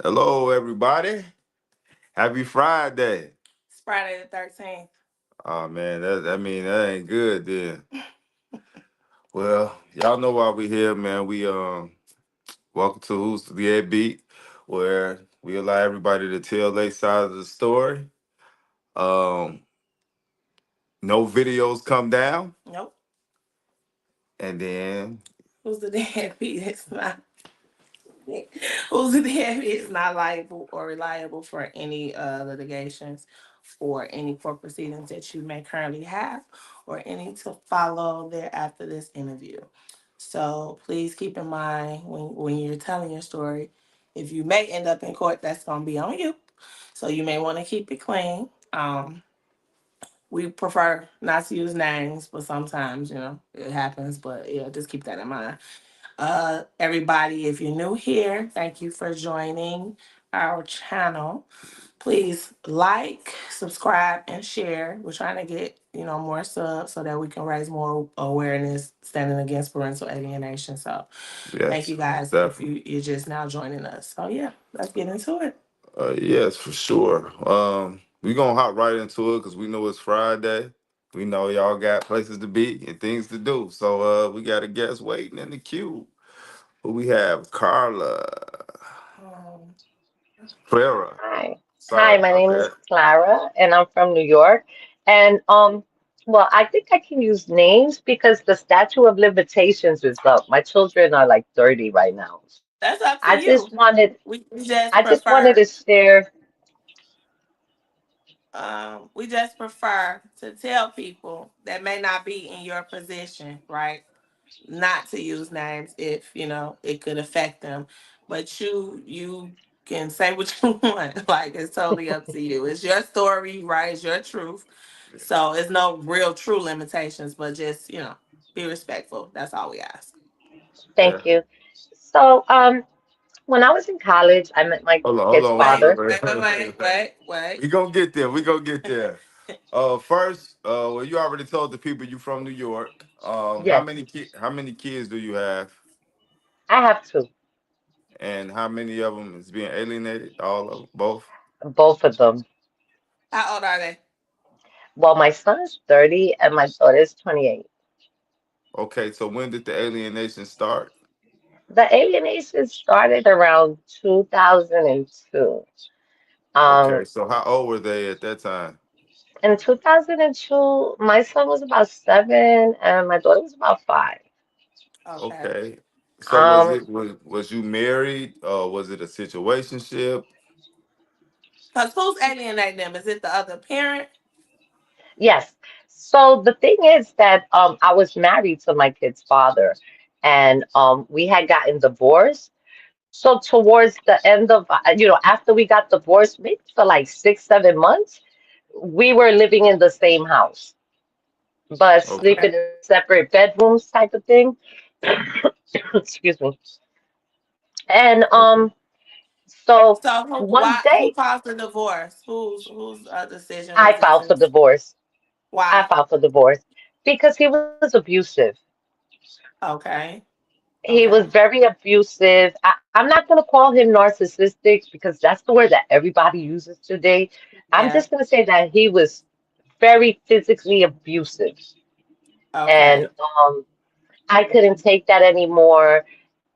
Hello, everybody. Happy Friday. It's Friday the 13th. Oh man, that ain't good then. Well, y'all know why we here, man. We welcome to Who's the Deadbeat, where we allow everybody to tell their side of the story. Um, no videos come down, Nope. and then Who's the deadbeat? It's not. Who's the deadbeat is not liable or reliable for any litigations or any court proceedings that you may currently have or any to follow there after this interview. So please keep in mind when you're telling your story, if you may end up in court, that's going to be on you. So you may want to keep it clean. We prefer not to use names, but sometimes, it happens. But yeah, just keep that in mind. Everybody, if you're new here, thank you for joining our channel. Please like, subscribe, and share. We're trying to get, more subs so that we can raise more awareness standing against parental alienation. So thank yes, you guys if definitely. you're just now joining us. So yeah, let's get into it. Yes, for sure. We gonna hop right into it because we know it's Friday. We know y'all got places to be and things to do. So we got a guest waiting in the queue. Who we have? Carla. Um, Clara. Hi. Hi, Sorry my about name is that. Clara and I'm from New York. And well, I think I can use names because the statute of limitations is up. My children are like 30 right now. So that's up I to just you. wanted We just I just wanted prefer to share. we just prefer to tell people that may not be in your position, right? Not to use names if it could affect them, but you can say what you want. Like it's totally up to you. It's your story, right? It's your truth. So it's no real true limitations, but just be respectful. That's all we ask. Yeah. Thank you. So when I was in college, I met my Hold kid's on, wait, Wait, wait, father. wait, wait, wait, wait, wait, wait, wait. wait, wait. We gonna get there. We gonna get there. First, well, you already told the people you from New York. Yes, How many kids do you have, I have two, and how many of them is being alienated? All of them, both. both of them. How old are they? Well, my son is 30 and my daughter is 28. Okay, so when did the alienation start? The alienation started around 2002. Okay, Um, so how old were they at that time? in 2002, my son was about 7 and my daughter was about 5. Okay. Okay, so Um, was you married? Was it a situationship? Because who's alienating them? Is it the other parent? yes. So the thing is that I was married to my kid's father and we had gotten divorced. So towards the end of, after we got divorced, maybe for like 6, 7 months, we were living in the same house, but Okay, sleeping in separate bedrooms type of thing. Excuse me. And okay. so So who one why who day caused the divorce? Whose decision I was it filed to for divorce. I why? filed for divorce because he was abusive. Okay. He was Okay. very abusive. I'm not going to call him narcissistic because that's the word that everybody uses today. I'm Yeah. just going to say that he was very physically abusive. And Okay. I couldn't take that anymore.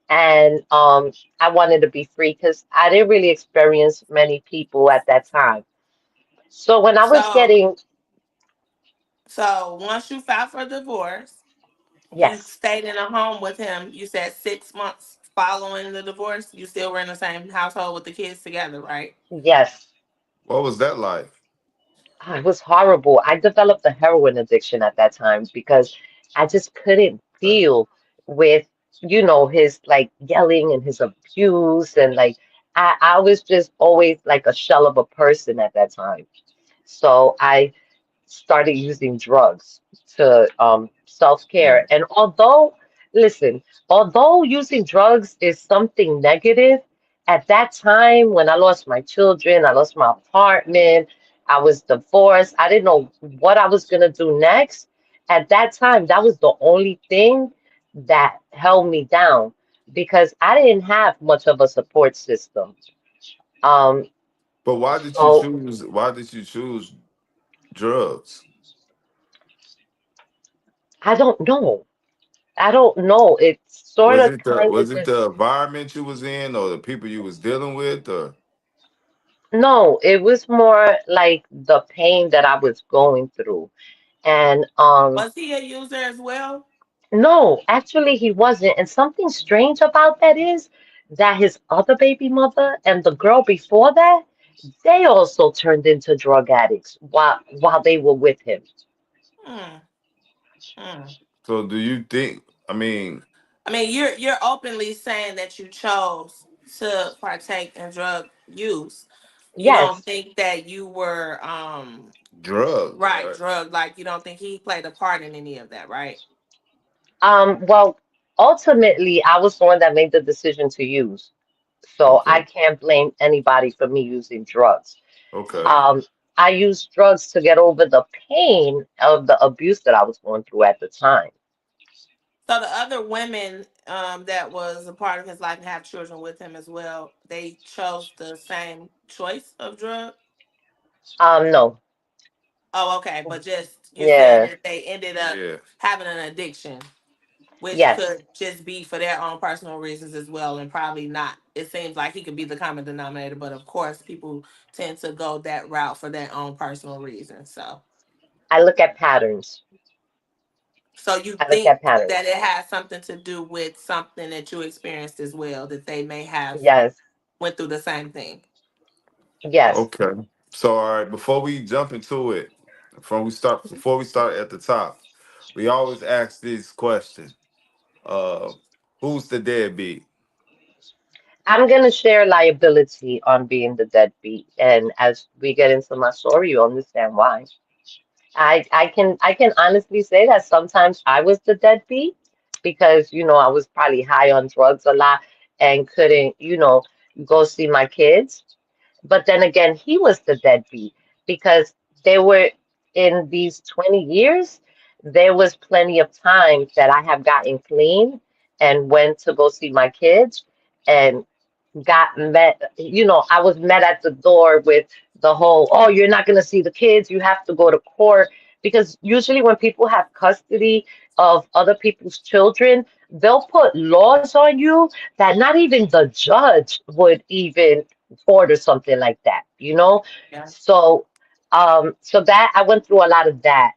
And I wanted to be free because I didn't really experience many people at that time. So when I was So getting, once you filed for divorce, you yes, stayed in a home with him. You said 6 months following the divorce. You still were in the same household with the kids together, right? yes, What was that like? it was horrible. I developed a heroin addiction at that time because I just couldn't deal with, his like yelling and his abuse. And like, I was just always like a shell of a person at that time. So I started using drugs to self-care. Mm, And listen, although using drugs is something negative, at that time when I lost my children, I lost my apartment, I was divorced, I didn't know what I was gonna do next. At that time, that was the only thing that held me down because I didn't have much of a support system. Um, But so why did you choose drugs? I don't know. I don't know. It's sort of kind of Was it just the environment you was in or the people you was dealing with or no, it was more like the pain that I was going through. And Was he a user as well? no, actually he wasn't. And something strange about that is that his other baby mother and the girl before that, they also turned into drug addicts while they were with him. Hmm. Hmm. so do you think I mean I mean, you're openly saying that you chose to partake in drug use. You don't Yes. think that you were drugged, right right? drug, like you don't think he played a part in any of that, right? Well, ultimately I was the one that made the decision to use. So I Okay. can't blame anybody for me using drugs. Okay. Um, I used drugs to get over the pain of the abuse that I was going through at the time. So the other women that was a part of his life and have children with him as well, they chose the same choice of drug. No. Oh, okay, but just you're saying Yeah. that they ended up Yeah. having an addiction, which Yes. could just be for their own personal reasons as well, and probably not. It seems like he could be the common denominator, but of course, people tend to go that route for their own personal reasons. I look at patterns. So you I look think at that patterns. it has something to do with something that you experienced as well, that they may have Yes. went through the same thing. Yes. Okay. So all right, before we jump into it, before we start at the top, we always ask this question. Uh who's the deadbeat? I'm gonna share liability on being the deadbeat, and as we get into my story, you understand why. I can honestly say that sometimes I was the deadbeat because I was probably high on drugs a lot and couldn't go see my kids. But then again, he was the deadbeat because they were in these 20 years, there was plenty of times that I have gotten clean and went to go see my kids and got met, I was met at the door with the whole, oh, you're not going to see the kids, you have to go to court. Because usually when people have custody of other people's children, they'll put laws on you that not even the judge would even order something like that, you know? Yeah. So that I went through a lot of that.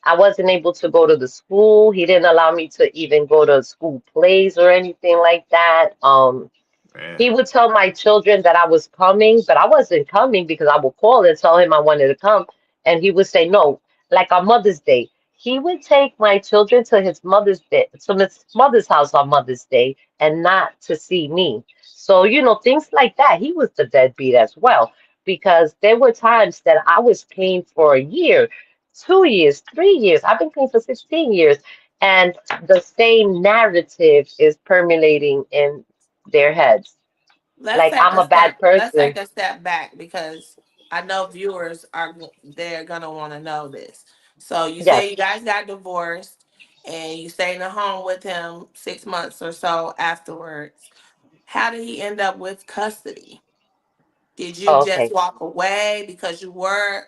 I wasn't able to go to the school. He didn't allow me to even go to school plays or anything like that. Man. He would tell my children that I was coming, but I wasn't coming because I would call and tell him I wanted to come. And he would say no. Like on Mother's Day, he would take my children to his mother's day, to his mother's house on Mother's Day, and not to see me. So, things like that. He was the deadbeat as well, because there were times that I was clean for a year, 2 years, 3 years. I've been clean for 16 years. And the same narrative is permeating in their heads. Let's Like take I'm a a bad step. Let's take person. a step back because I know viewers are they're gonna want to know this. So you say Yes. you guys got divorced and you stayed in the home with him 6 months or so afterwards. How did he end up with custody? Did you just Okay. walk away because you were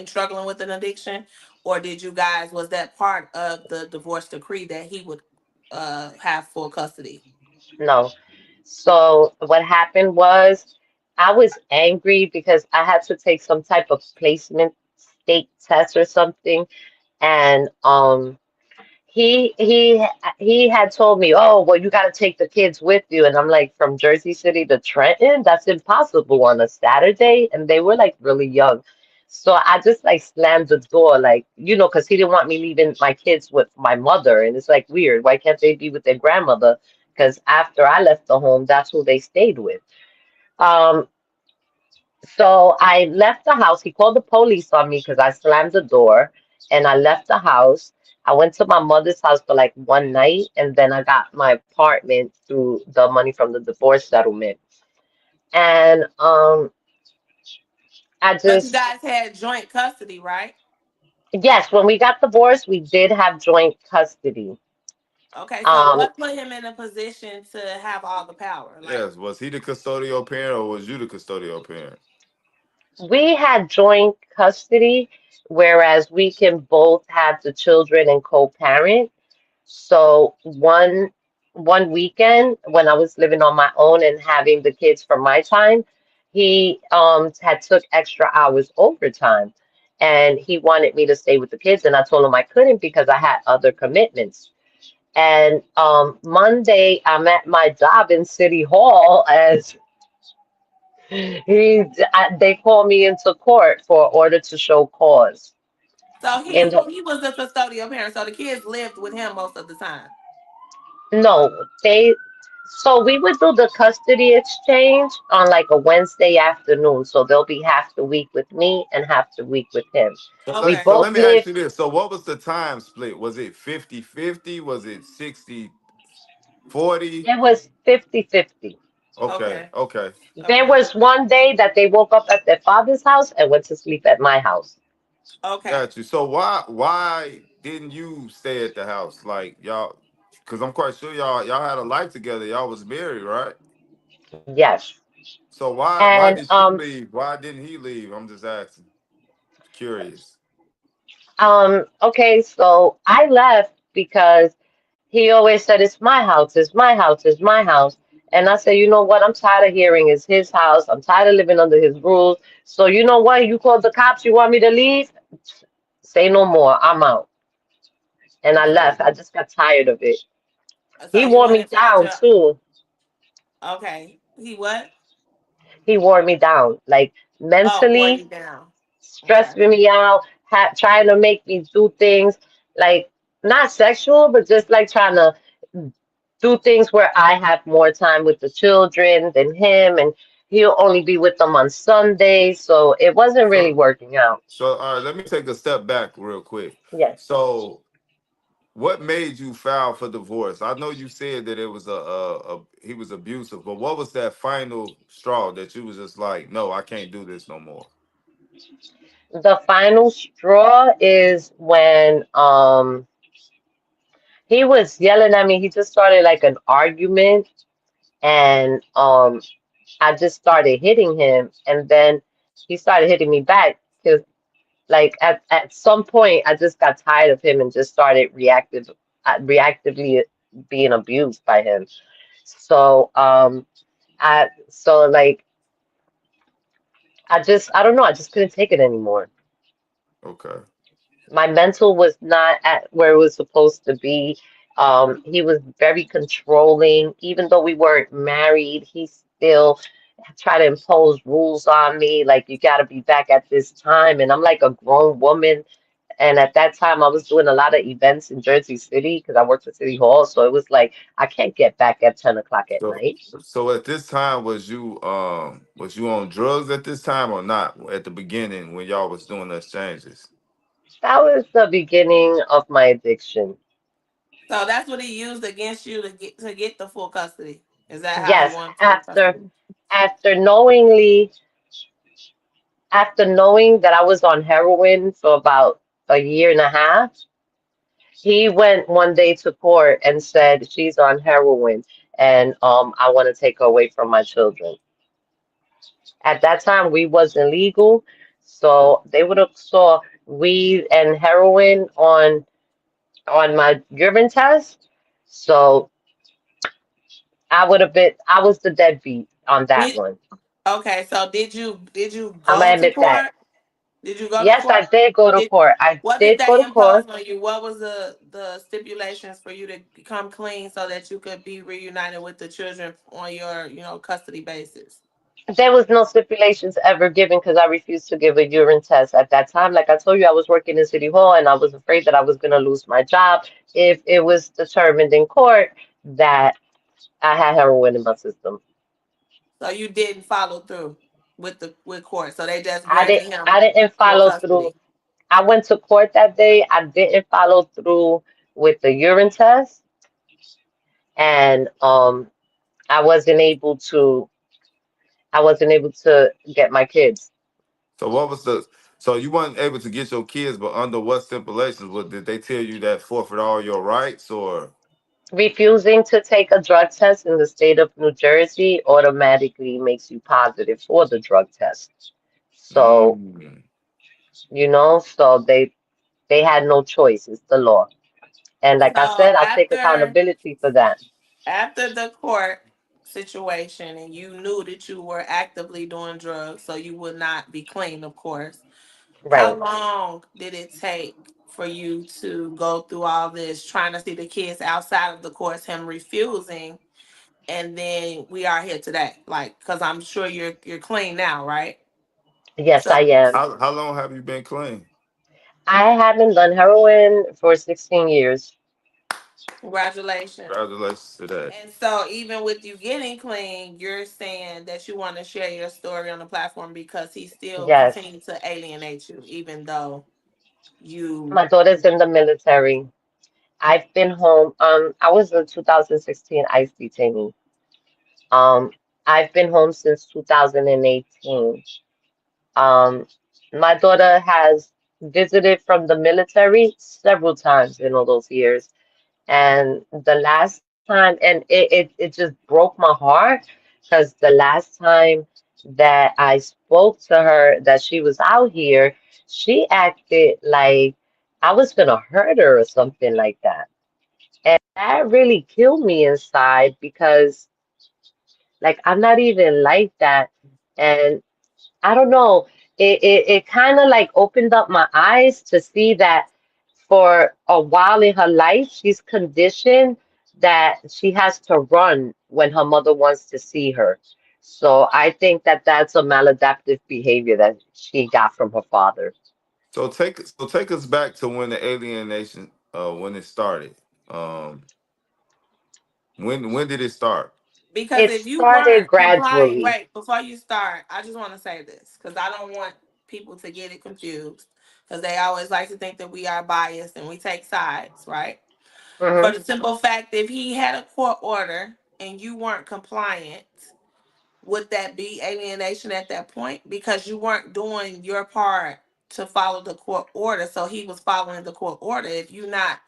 struggling with an addiction, or did you guys was that part of the divorce decree that he would have full custody? No. So what happened was I was angry because I had to take some type of placement state test or something. And he had told me, "Oh, well, you got to take the kids with you." And I'm like, "From Jersey City to Trenton? That's impossible on a Saturday." And they were like really young. So I just like slammed the door, like, because he didn't want me leaving my kids with my mother. And it's like weird. Why can't they be with their grandmother? Because after I left the home, that's who they stayed with. Um, so I left the house. He called the police on me because I slammed the door and I left the house. I went to my mother's house for like one night and then I got my apartment through the money from the divorce settlement. And I But you just, guys had joint custody, right? yes, when we got divorced, we did have joint custody. Okay, so Um, what put him in a position to have all the power? Like, Yes. Was he the custodial parent or was you the custodial parent? we had joint custody, whereas we can both have the children and co-parent. So one weekend when I was living on my own and having the kids for my time, he had took extra hours overtime and he wanted me to stay with the kids and I told him I couldn't because I had other commitments. And Monday I'm at my job in City Hall as they called me into court for order to show cause. so And he was the custodial parent, so the kids lived with him most of the time. no, so we would do the custody exchange on like a Wednesday afternoon. So they'll be half the week with me and half the week with him. So We let, Okay. so both let me ask live, you this. So what was the time split? Was it 50-50? Was it 60-40? it was 50-50. Okay, Okay. okay. There Okay. was one day that they woke up at their father's house and went to sleep at my house. Okay. Got you. So why didn't you stay at the house? Like y'all, because I'm quite sure y'all had a life together. Y'all was married, right? Yes. So why And did she leave? Why didn't he leave? I'm just asking. Curious. okay, so I left because he always said, it's my house, it's my house, it's my house. And I said, you know what? I'm tired of hearing it's his house. I'm tired of living under his rules. So you know what? You called the cops, you want me to leave? Say no more. I'm out. And I Okay. left. I just got tired of it. So He you wore me wanted to get down your too. okay. He what? He wore me down, like Oh, wore mentally, you down. Okay. stressing me out, trying to make me do things like not sexual, but just like trying to do things where I have more time with the children than him, and he'll only be with them on Sundays. So it wasn't really So working out. all right, let me take a step back real quick. Yes. So what made you file for divorce? I know you said that it was a he was abusive, but what was that final straw that you was just like, no, I can't do this no more? The final straw is when he was yelling at me. He just started like an argument, and I just started hitting him, and then he started hitting me back because like at some point I just got tired of him and just started reactively being abused by him. So like I don't know, I just couldn't take it anymore. Okay. My mental was not at where it was supposed to be. He was very controlling. Even though we weren't married, he still tried to impose rules on me, like you got to be back at this time. And I'm like a grown woman. And at that time, I was doing a lot of events in Jersey City because I worked at City Hall. So it was like I can't get back at 10 o'clock at So night. so at this time was you on drugs at this time or not at the beginning when y'all was doing the exchanges? That was the beginning of my addiction. So that's what he used against you to get the full custody. Is that how he Yes, wanted full custody? after knowingly after knowing that I was on heroin for about a year and a half, he went one day to court and said she's on heroin and I want to take her away from my children. At that time we wasn't legal, so they would have saw weed and heroin on my urine test. So I was the deadbeat on that Did one. okay, so did you I'm go gonna to admit that. court? Did you go to Yes, I court? did go to Did court. I what did did they go to impose court. on you? What was the stipulations for you to become clean so that you could be reunited with the children on your, custody basis? There was no stipulations ever given because I refused to give a urine test at that time. Like I told you, I was working in City Hall and I was afraid that I was going to lose my job if it was determined in court that I had heroin in my system. So you didn't follow through with court. So they just granted him I didn't full follow through. custody. I went to court that day. I didn't follow through with the urine test and I wasn't able to get my kids. So what was the so you weren't able to get your kids, but under what stipulations? What did they tell you that forfeit all your rights or Refusing to take a drug test in the state of New Jersey automatically makes you positive for the drug test. So, Mm. so they had no choice. It's the law. And like I So said, I'll take accountability for that. after the court situation, and you knew that you were actively doing drugs, so you would not be clean, of course. How Right. long did it take for you to go through all this, trying to see the kids outside of the courts, him refusing, and then we are here today? Like, because I'm sure you're clean now, right? Yes, I So am. How long have you been clean? I haven't done heroin for 16 years. congratulations. Congratulations to that. And so, even with you getting clean, you're saying that you want to share your story on the platform because he still Yes. continued to alienate you, even though you. My daughter's in the military. I've been home. I was a 2016 ICE detainee. Um, I've been home since 2018. Um, my daughter has visited from the military several times in all those years. And the last time, and it just broke my heart because the last time that I spoke to her that she was out here, she acted like I was gonna hurt her or something like that. And that really killed me inside because like I'm not even like that. And I don't know. It kind of like opened up my eyes to see that for a while in her life, she's conditioned that she has to run when her mother wants to see her. So I think that that's a maladaptive behavior that she got from her father. So take us back to when the alienation when it started. Um when did it start? Because It if you started weren't complying, gradually. wait, before you start, I just want to say this because I don't want people to get it confused because they always like to think that we are biased and we take sides, right? For Hmm. the simple fact, if he had a court order and you weren't compliant, would that be alienation at that point? Because you weren't doing your part to follow the court order. So he was following the court order. If you're not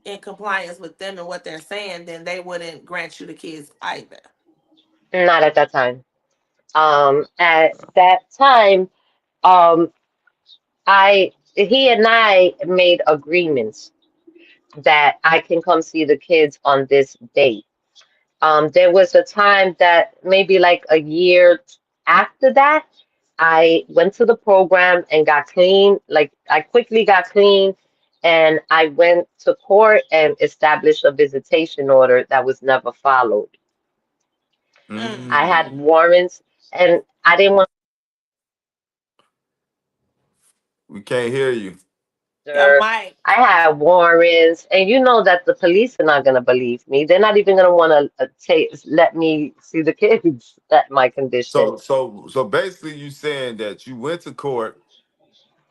in compliance with them and what they're saying, then they wouldn't grant you the kids either. Not at that time. At that time, um, he and I made agreements that I can come see the kids on this date. There was a time that maybe like a year after that, I went to the program and got clean. Like I quickly got clean and I went to court and established a visitation order that was never followed. Mm. I had Mm. warrants and I didn't want We can't hear you. Your to. mic. I had warrants, and you know that the police are not going to believe me. They're not even going to want to let me see the kids at my condition. So basically you saying that you went to court,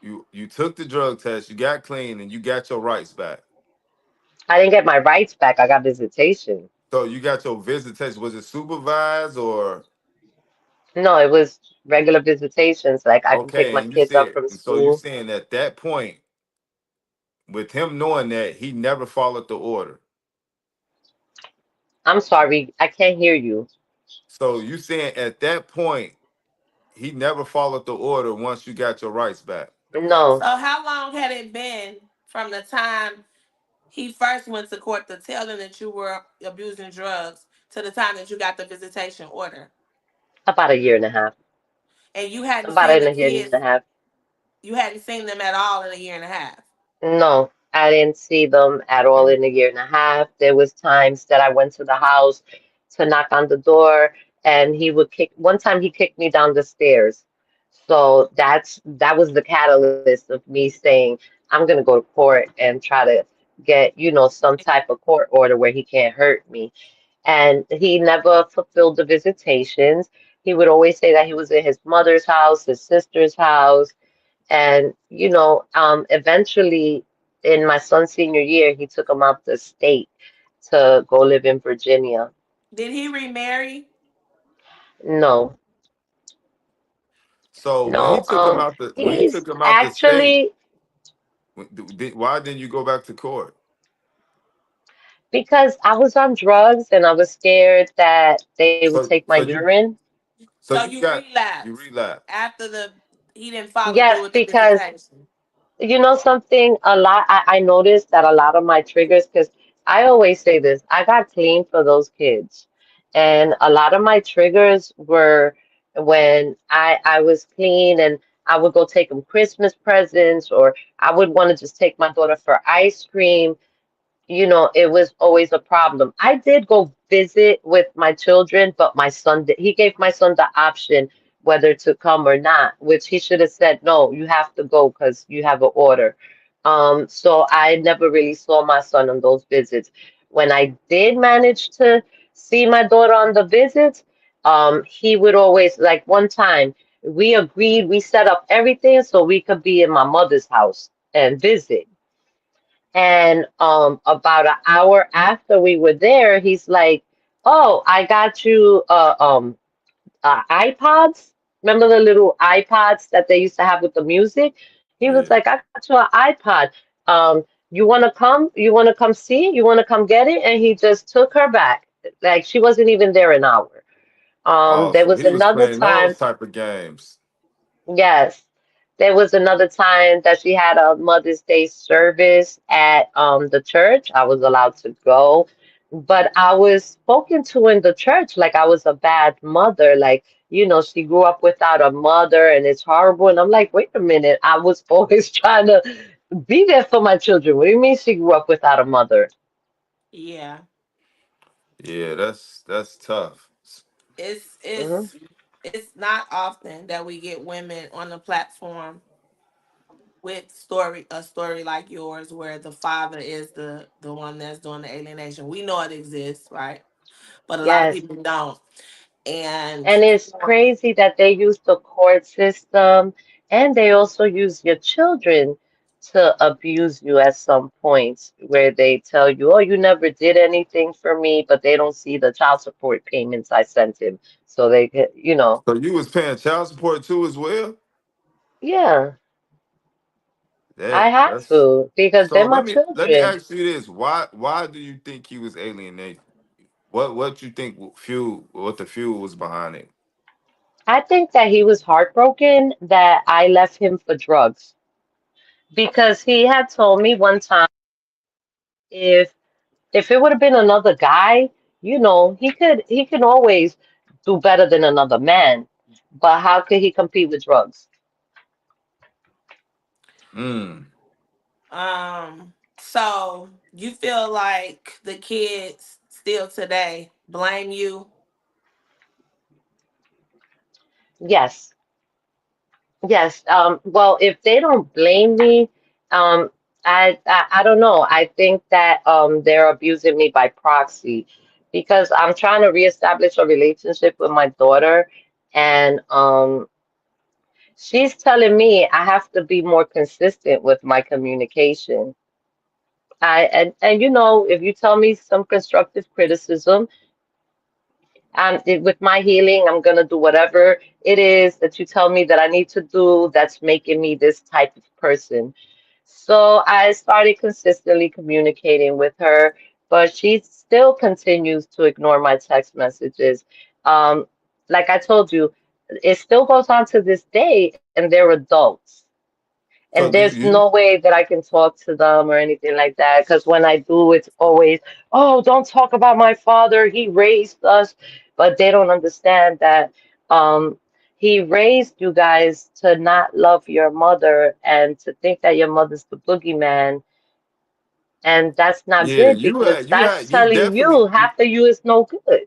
you took the drug test, you got clean, and you got your rights back. I didn't get my rights back. I got visitation. So you got your visitation. Was it supervised or No, it was regular visitations. Like I can pick okay? my And you kids up said from so you school. saying at that point, with him knowing that he never followed the order. I'm sorry, I can't hear you. So you saying at that point he never followed the order once you got your rights back. So No, how long had it been from the time he first went to court to tell them that you were abusing drugs to the time that you got the visitation order? about a year and a half. And you hadn't About seen in the a year and kids, a half. you hadn't seen them at all in a year and a half. No, I didn't see them at all in a year and a half. There was times that I went to the house to knock on the door and he would kick one time he kicked me down the stairs. So that was the catalyst of me saying I'm gonna go to court and try to get, some type of court order where he can't hurt me. And he never fulfilled the visitations. He would always say that he was in his mother's house, his sister's house, and, eventually, in my son's senior year, he took him out the state to go live in Virginia. Did he remarry? No, So when he no. took him out the when he He's took him out the state, actually why didn't you go back to court? Because I was on drugs and I was scared that they would take So my so you urine. so So you you got you relapsed relapsed. after the he didn't follow Yes, through with the because visitation. you know something, a lot, I noticed that a lot of my triggers, because I always say this, I got clean for those kids. And a lot of my triggers were when I was clean and I would go take them Christmas presents, or I would want to just take my daughter for ice cream. It was always a problem. I did go visit with my children, but my son did. He gave my son the option whether to come or not, which he should have said, no, you have to go because you have an order. So I never really saw my son on those visits. When I did manage to see my daughter on the visits, he would always, like one time, we agreed, we set up everything so we could be in my mother's house and visit. And about an hour after we were there, he's like, "Oh, I got you iPods. Remember the little iPods that they used to have with the music?" He was Yeah. like, "I got you an iPod. You want to come? You want to come see? You want to come get it?" And he just took her back. Like she wasn't even there an hour. Oh, There so was he was another playing those time. type of games. Yes. There was another time that she had a Mother's Day service at the church. I was allowed to go, but I was spoken to in the church like I was a bad mother. Like, she grew up without a mother and it's horrible. And I'm like, wait a minute. I was always trying to be there for my children. What do you mean she grew up without a mother? Yeah. Yeah, that's tough. It's Hmm. it's it's not often that we get women on the platform with a story like yours where the father is the one that's doing the alienation. We know it exists, right? But a lot of Yes. people don't. And And it's crazy that they use the court system and they also use your children to abuse you at some points where they tell you, oh, you never did anything for me, but they don't see the child support payments I sent him. So they get. So you was paying child support too as well? Yeah, I That had that's to because so they're my let me children. ask you this. Why do you think he was alienating? What you think fuel what the fuel was behind it? I think that he was heartbroken that I left him for drugs because he had told me one time if if it would have been another guy, he can always do better than another man. But how could he compete with drugs? Mm. so you feel like the kids still today blame you? Yes, yes. Well, if they don't blame me, um, I don't know. I think that they're abusing me by proxy because I'm trying to reestablish a relationship with my daughter, and she's telling me I have to be more consistent with my communication. And if you tell me some constructive criticism, with my healing, I'm gonna do whatever it is that you tell me that I need to do that's making me this type of person. So I started consistently communicating with her, but she still continues to ignore my text messages. Um, like I told you, it still goes on to this day, and they're adults. And So do there's no you way that I can talk to them or anything like that. Because when I do, it's always, oh, don't talk about my father. He raised us. But they don't understand that um, he raised you guys to not love your mother and to think that your mother's the boogeyman. And that's not yeah, good because you that's had you telling definitely you half of you is no good.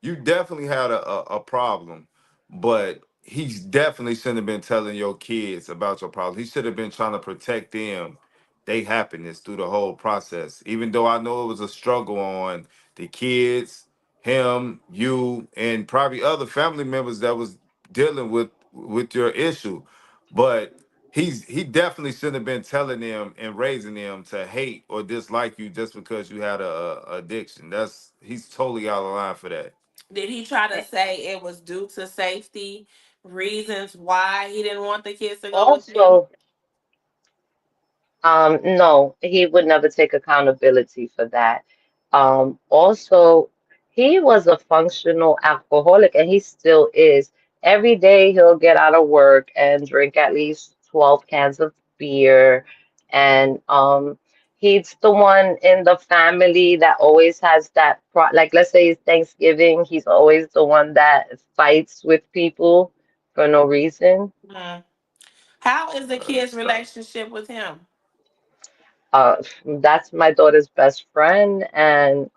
you definitely had a problem, but he's definitely shouldn't have been telling your kids about your problem. He should have been trying to protect them, their happiness through the whole process. Even though I know it was a struggle on the kids, him, you, and probably other family members that was dealing with your issue, but he definitely shouldn't have been telling them and raising them to hate or dislike you just because you had a addiction. That's he's totally out of line for that. Did he try to say it was due to safety reasons why he didn't want the kids to go with you? Also, no, he would never take accountability for that. Also, he was a functional alcoholic, and he still is. Every day he'll get out of work and drink at least 12 cans of beer. And he's the one in the family that always has that like let's say it's Thanksgiving, he's always the one that fights with people for no reason. Mm. How is the kid's That's tough. relationship with him? That's my daughter's best friend, and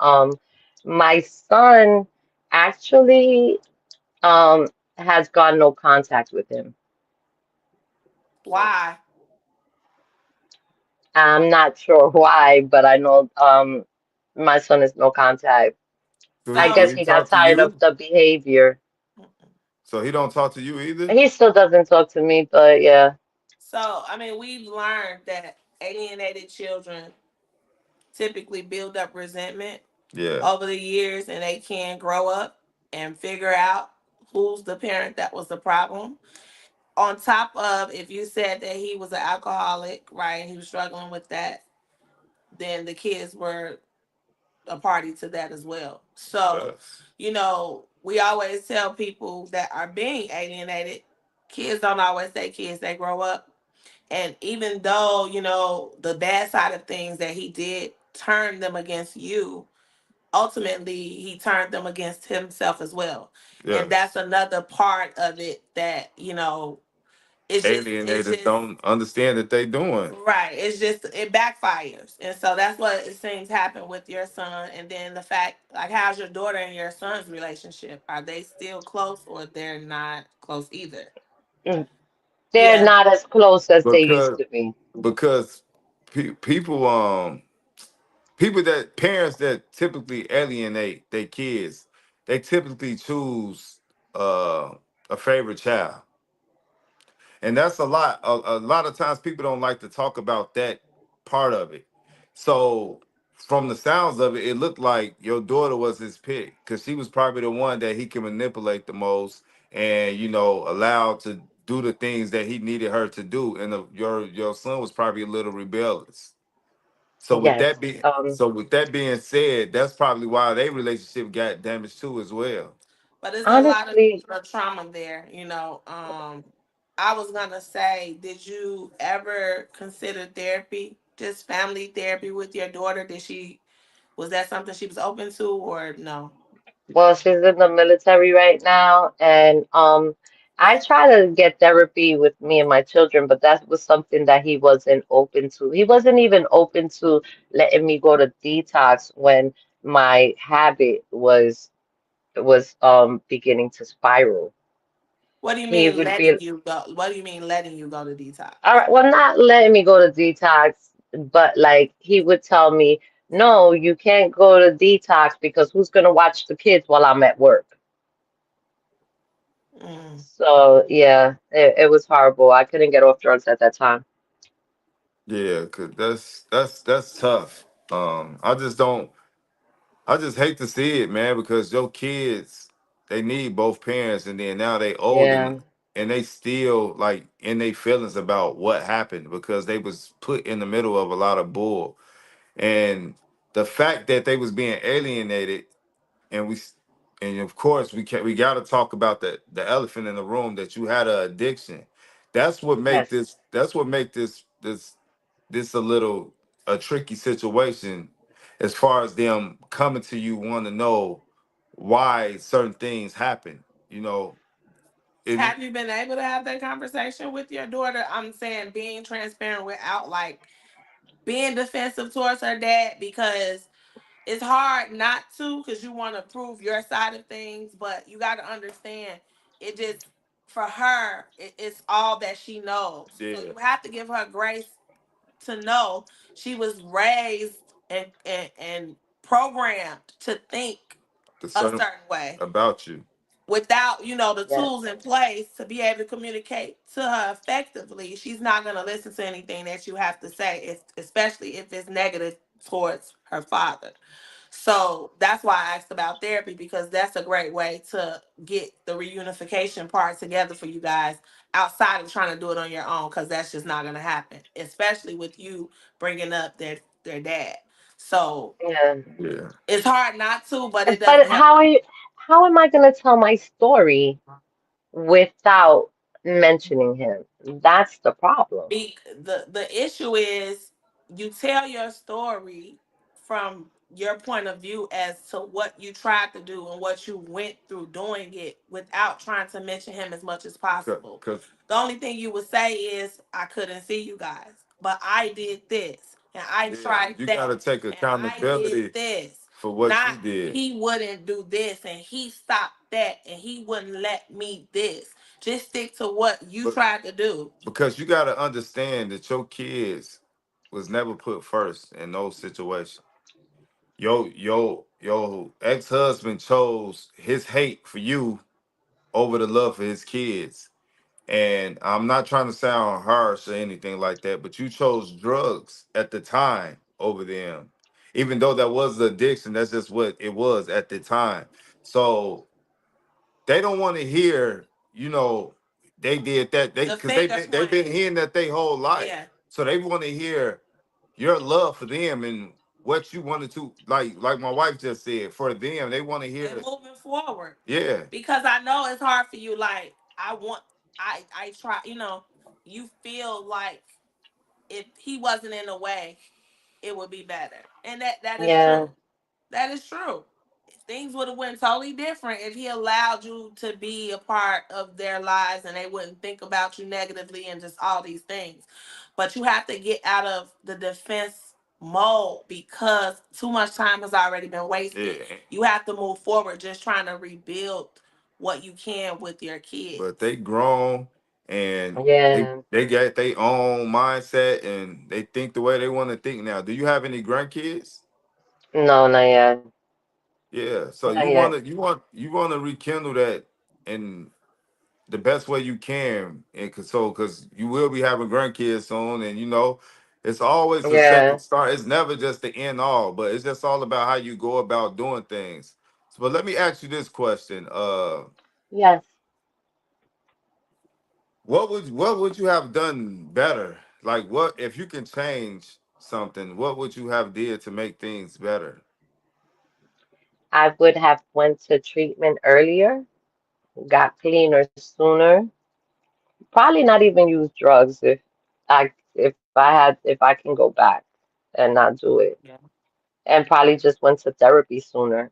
my son actually has got no contact with him. Why? I'm not sure why, but I know my son is no contact. I Do guess So, he he got talk to tired of you? the behavior. So he don't talk to you either? He still doesn't talk to me, but yeah, I mean, we've learned that alienated children typically build up resentment Yeah. over the years, and they can grow up and figure out who's the parent that was the problem. On top of, if you said that he was an alcoholic, right, and he was struggling with that, then the kids were a party to that as well. So, Yes. we always tell people that are being alienated, kids don't always stay kids, they grow up. And even though, the bad side of things that he did turn them against you, ultimately he turned them against himself as well. And that's Yes. another part of it that, it's Alienators just don't understand that they doing. right. It's just it backfires. And so that's what it seems happen with your son. And then the fact, like, how's your daughter and your son's relationship? Are they still close, or they're not close either? mm, they're Yeah. not as close as they used Because to be. because people people that parents that typically alienate their kids, they typically choose uh a favorite child. And that's a lot of times people don't like to talk about that part of it. So from the sounds of it, it looked like your daughter was his pick because she was probably the one that he can manipulate the most and allow to do the things that he needed her to do. And your son was probably a little rebellious. So with Yes. that being so with that being said, that's probably why their relationship got damaged too as well. But it's a lot Honestly, of trauma there. I was gonna say, did you ever consider therapy, just family therapy with your daughter? Was that something she was open to, or no? well, she's in the military right now, and I try to get therapy with me and my children, but that was something that he wasn't open to. He wasn't even open to letting me go to detox when my habit was beginning to spiral. What do you He mean would be, letting you go? What do you mean letting you go to detox? all right, well, not letting me go to detox, but like he would tell me, no, you can't go to detox because who's gonna watch the kids while I'm at work? Mm. So yeah, it was horrible. I couldn't get off drugs at that time. Yeah, cause that's tough. I just hate to see it, man, because your kids, they need both parents, and then now they old Yeah. and they still like in their feelings about what happened because they was put in the middle of a lot of bull. And the fact that they was being alienated, and and of course we got to talk about the elephant in the room that you had an addiction. Yes. That's what make this a little a tricky situation as far as them coming to you want to know why certain things happen. And Have you been able to have that conversation with your daughter? I'm saying being transparent without like being defensive towards her dad, because it's hard not to, because you want to prove your side of things, but you got to understand it just, for her, it's all that she knows. So yeah, you have to give her grace to know she was raised and programmed to think the a certain certain way about you. without the Yes. tools in place to be able to communicate to her effectively. She's not going to listen to anything that you have to say, especially if it's negative towards her father. So that's why I asked about therapy, because that's a great way to get the reunification part together for you guys outside of trying to do it on your own, because that's just not going to happen, especially with you bringing up their dad. So Yeah. Yeah. it's hard not to, but it But doesn't help. how am I gonna tell my story without mentioning him? That's the problem. The issue is you tell your story from your point of view as to what you tried to do and what you went through doing it without trying to mention him as much as possible. Cause The only thing you would say is I couldn't see you guys, but I did this and I yeah, tried you that gotta take and I did accountability this. for what Not you did. he wouldn't do this and he stopped that and he wouldn't let me this. Just stick to what you But tried to do. because you gotta understand that your kids was never put first in those situations. Your ex-husband chose his hate for you over the love for his kids. And I'm not trying to sound harsh or anything like that, but you chose drugs at the time over them. Even though that was the addiction, that's just what it was at the time. So they don't want to hear, they did that. They The because finger they've been pointing. hearing that their whole life. Yeah. So they want to hear your love for them and what you wanted to like my wife just said, for them. They want to And hear, moving forward. yeah. Because I know it's hard for you. Like I try, you feel like if he wasn't in the way, it would be better. And that is Yeah, true. That is true. Things would have went totally different if he allowed you to be a part of their lives and they wouldn't think about you negatively and just all these things. But you have to get out of the defense mode because too much time has already been wasted. Yeah. You have to move forward just trying to rebuild what you can with your But kids. they grown and they yeah. they got their own mindset and they think the way they want to think now. Do you have any grandkids? No, not yet. Yeah. So Not yet. you want to rekindle that in the best way you can, and because you will be having grandkids soon, and it's always a second Yeah. start. It's never just the end all, but it's just all about how you go about doing things. So, but let me ask you this question: Yes. what would you have done better? Like, what if you can change something? What would you have did to make things better? I would have went to treatment earlier, got cleaner sooner. Probably not even use drugs if I can go back and not do it. Yeah. And probably just went to therapy sooner.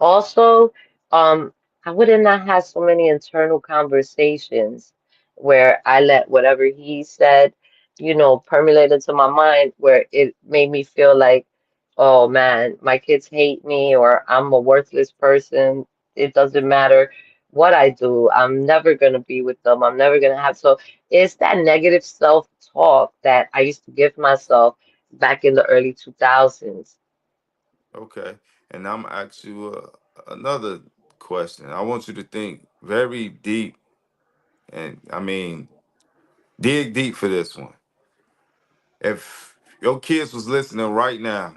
Also, I would have not had so many internal conversations where I let whatever he said, permeate into my mind, where it made me feel like, oh man, my kids hate me or I'm a worthless person. It doesn't matter what I do. I'm never gonna be with them. I'm never gonna have. So it's that negative self-talk that I used to give myself back in the early 2000s. Okay, and I'm gonna ask you another question. I want you to think very deep, and I mean dig deep for this one. If your kids was listening right now,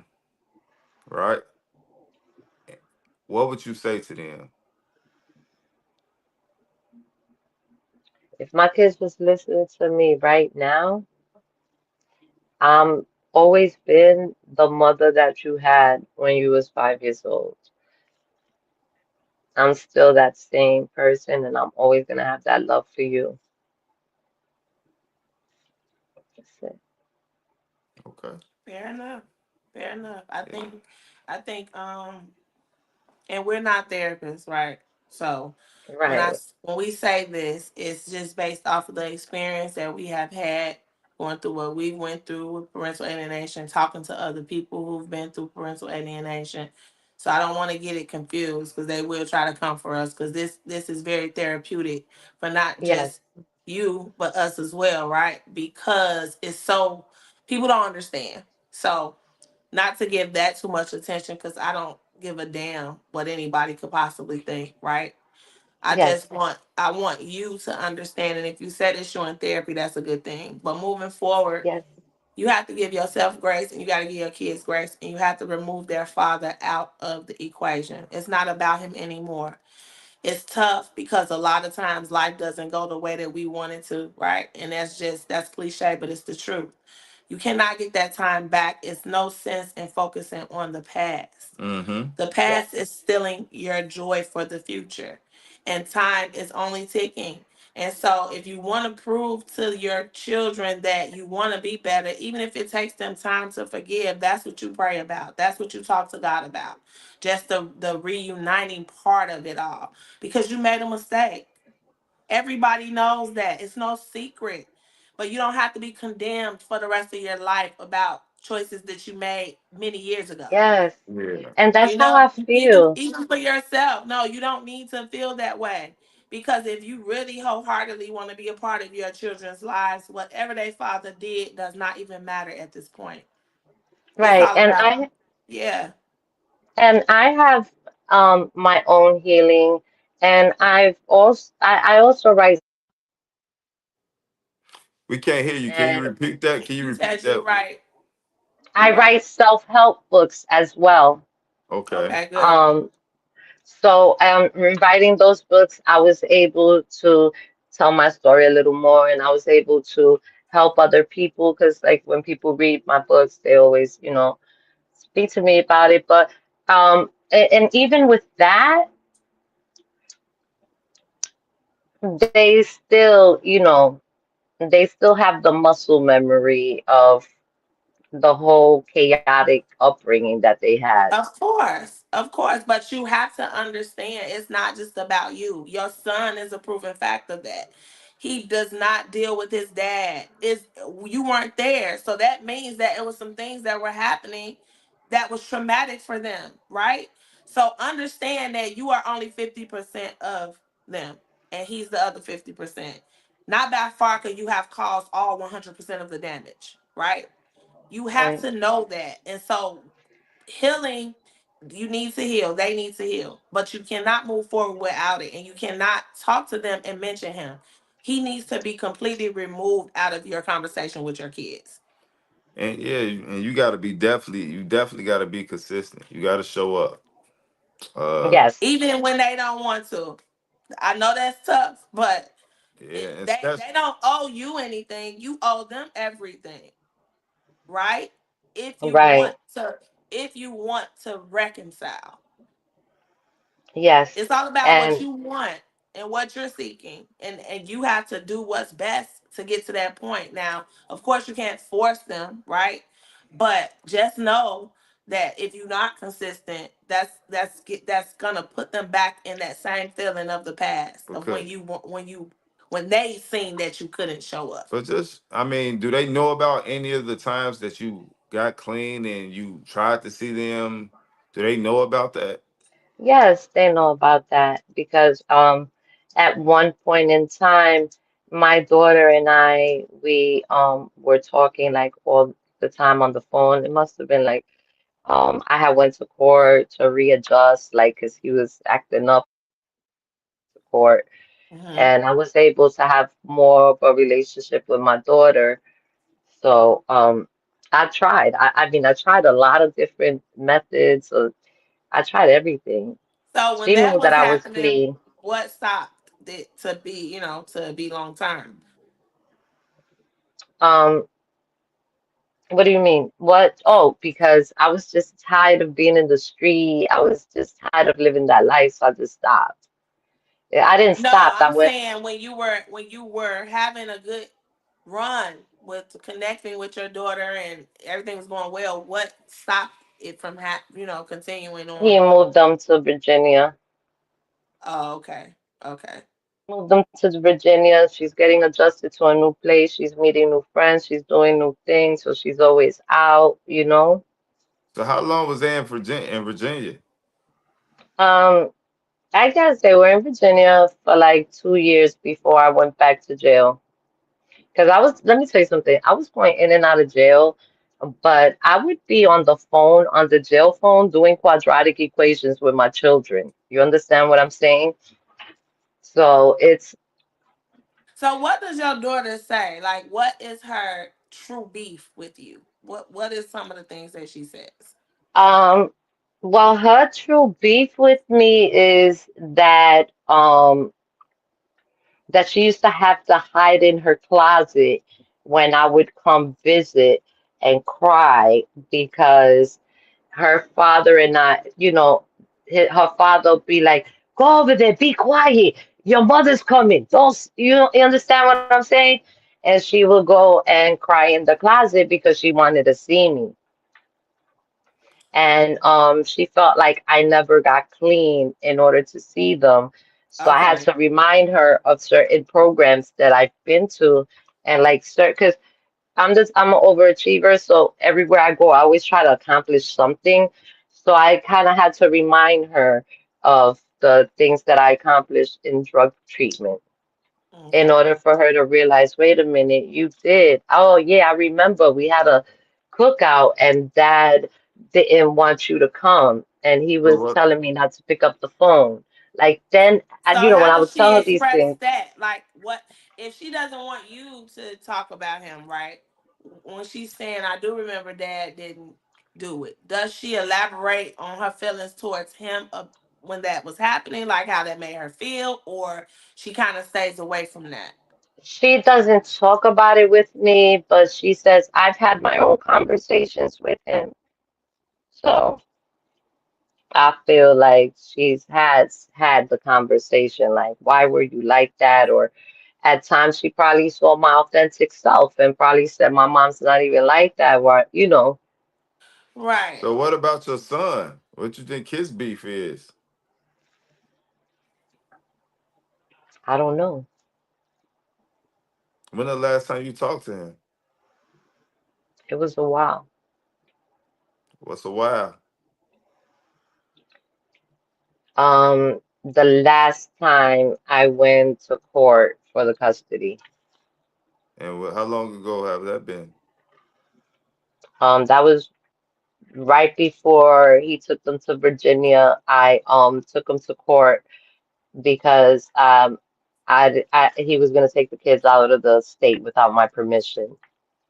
right, what would you say to them? If my kids was listening to me right now, I'm always been the mother that you had when you was 5 years old. I'm still that same person and I'm always gonna have that love for you. That's it. Okay. Fair enough. Fair enough. I think and we're not therapists, right? So Right. when we say this, it's just based off of the experience that we have had going through what we went through with parental alienation, talking to other people who've been through parental alienation. So I don't want to get it confused because they will try to come for us because this is very therapeutic for not Yes. just you but us as well, right? Because it's so people don't understand. So not to give that too much attention because I don't give a damn what anybody could possibly think, right? Yes. I want you to understand, and if you said it's you in therapy, that's a good thing. But moving forward, Yes. you have to give yourself grace and you got to give your kids grace and you have to remove their father out of the equation. It's not about him anymore. It's tough because a lot of times life doesn't go the way that we want it to, right? And that's cliche, but it's the truth. You cannot get that time back. It's no sense in focusing on the past. Mm-hmm. The past is Yes. stealing your joy for the future, and time is only ticking. And so, if you want to prove to your children that you want to be better, even if it takes them time to forgive, that's what you pray about. That's what you talk to God about. Just the reuniting part of it all, because you made a mistake. Everybody knows that. It's no secret. But you don't have to be condemned for the rest of your life about choices that you made many years ago. Yes. Yeah. And that's You how know, I feel. even for yourself. No, you don't need to feel that way. Because if you really wholeheartedly want to be a part of your children's lives, whatever their father did does not even matter at this point. It's Right. all about, yeah. And I have my own healing, and I also write, We can't hear you. Can you and repeat that? Can you You repeat said you that? right. I You right. write self-help books as well. Okay. Okay, good. Um, so in writing those books, I was able to tell my story a little more, and I was able to help other people because, like, when people read my books, they always, speak to me about it. But and even with that, they still, they still have the muscle memory of the whole chaotic upbringing that they had. Of course, but you have to understand it's not just about you. Your son is a proven fact of that. He does not deal with his dad. Is You weren't there, so that means that it was some things that were happening that was traumatic for them, right? So understand that you are only 50% of them, and he's the other 50%. Not by far, because you have caused all 100% of the damage, right? You have Right. to know that, and so healing, you need to heal, they need to heal, but you cannot move forward without it, and you cannot talk to them and mention him. He needs to be completely removed out of your conversation with your kids, And yeah, and you got to be definitely, you definitely got to be consistent. You got to show up. Uh, Yes. even when they don't want to. I know that's tough, but yeah, and they don't owe you anything. You owe them everything, right? if you want Right. to if you want to reconcile. Yes. It's all about what And you want and what you're seeking. And you have to do what's best to get to that point. Now, of course, you can't force them, right? But just know that if you're not consistent, that's gonna put them back in that same feeling of the past of because, when they seen that you couldn't show up. but just, I mean, do they know about any of the times that you got clean and you tried to see them? Do they know about that? yes, they know about that because at one point in time, my daughter and I, we were talking like all the time on the phone. It must have been like I had went to court to readjust, like, because he was acting up to court, Hmm. and I was able to have more of a relationship with my daughter. So I tried. I mean, I tried a lot of different methods. I tried everything. So when She that knew that was I was happening, clean. what stopped it to be long term? Um, what do you mean? What? Oh, because I was just tired of being in the street. I was just tired of living that life, so I just stopped. Yeah, I didn't No, stop. I I'm went. saying when you were having a good run with connecting with your daughter and everything was going well, what stopped it from continuing He on? moved them to Virginia. Oh, okay. Okay. Moved them to Virginia. She's getting adjusted to a new place. She's meeting new friends. She's doing new things. So she's always out. So how long was they in Virginia? In Virginia? Um, I guess they were in Virginia for like 2 years before I went back to jail. Because let me tell you something. I was going in and out of jail, but I would be on the phone, on the jail phone, doing quadratic equations with my children. You understand what I'm saying? So it's, So what does your daughter say? Like, what is her true beef with you? What is some of the things that she says? um, well, her true beef with me is that she used to have to hide in her closet when I would come visit. and cry because her father and I, her father will be like, "Go over there, be quiet. Your mother's coming. You understand what I'm saying?" And she will go and cry in the closet because she wanted to see me. And she felt like I never got clean in order to see them. So I had Okay. to remind her of certain programs that I've been to and like because I'm an overachiever, so everywhere I go, I always try to accomplish something. So I kind of had to remind her of the things that I accomplished in drug treatment in Okay. order for her to realize, wait a minute, you did. Oh yeah, I remember we had a cookout and Dad didn't want you to come, and he So was what? telling me not to pick up the phone. Like then, So when how I does would she tell her these express things, that? Like what if she doesn't want you to talk about him, right? When she's saying I do remember dad didn't do it. Does she elaborate on her feelings towards him when that was happening, like how that made her feel, or she kind of stays away from that? she doesn't talk about it with me, but she says I've had my own conversations with him. So I feel like she's has had the conversation, like, why were you like that? Or at times she probably saw my authentic self and probably said my mom's not even like that, or Right. So what about your son? What you think his beef is? I don't know. When the last time you talked to him? It was a while. What's a while? The last time I went to court for the custody, And how long ago have that been? that was right before he took them to Virginia. I took them to court because he was going to take the kids out of the state without my permission.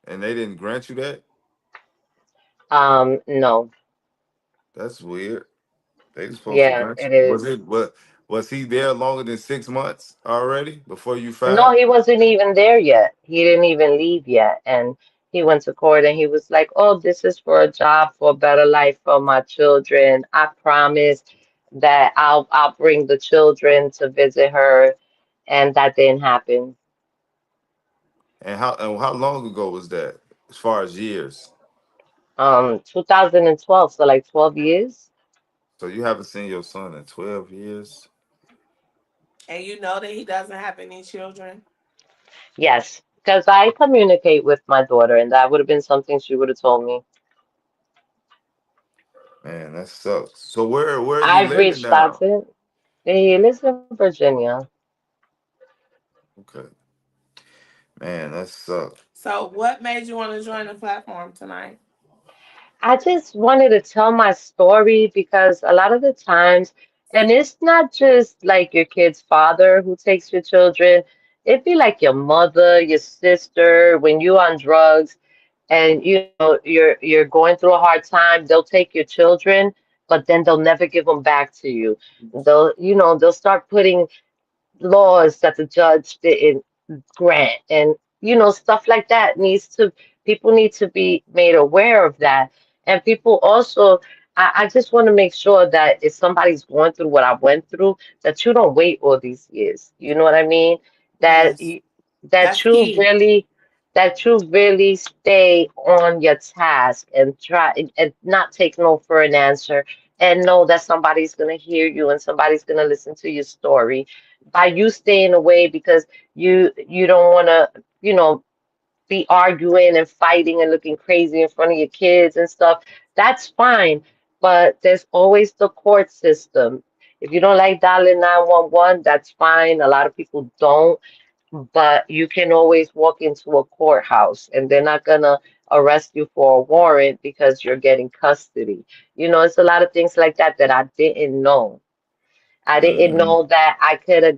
And they didn't grant you that? No, That's weird. They supposed to yeah, grant you. it Was is. it what? Was he there longer than 6 months already before you No, filed? he wasn't even there yet. He didn't even leave yet. And he went to court and he was like, "Oh, this is for a job, for a better life for my children. I promise that I'll bring the children to visit her." And that didn't happen. And how long ago was that? As far as years, 2012, so like 12 years. so you haven't seen your son in 12 years. And you know that he doesn't have any children. Yes, because I communicate with my daughter, and that would have been something she would have told me. Man, that sucks. So where are you I've living reached out now? to him. He lives in Virginia. Okay, man, that sucks. So what made you want to join the platform tonight? I just wanted to tell my story because a lot of the times, and it's not just like your kid's father who takes your children, it'd be like your mother, your sister, when you're on drugs and you're going through a hard time, they'll take your children, but then they'll never give them back to you. They'll start putting laws that the judge didn't grant and stuff like that needs to people need to be made aware of that. And people also, I just want to make sure that if somebody's going through what I went through, that you don't wait all these years, you know what I mean, that Yes, you that that's you key. really that you really stay on your task and try and not take no for an answer, and know that somebody's going to hear you and somebody's going to listen to your story by you staying away because you don't want to be arguing and fighting and looking crazy in front of your kids and stuff. That's fine, but there's always the court system. If you don't like dialing 911, that's fine. A lot of people don't, but you can always walk into a courthouse and they're not gonna arrest you for a warrant because you're getting custody. It's a lot of things like that that I didn't know. I didn't Hmm. know that I could have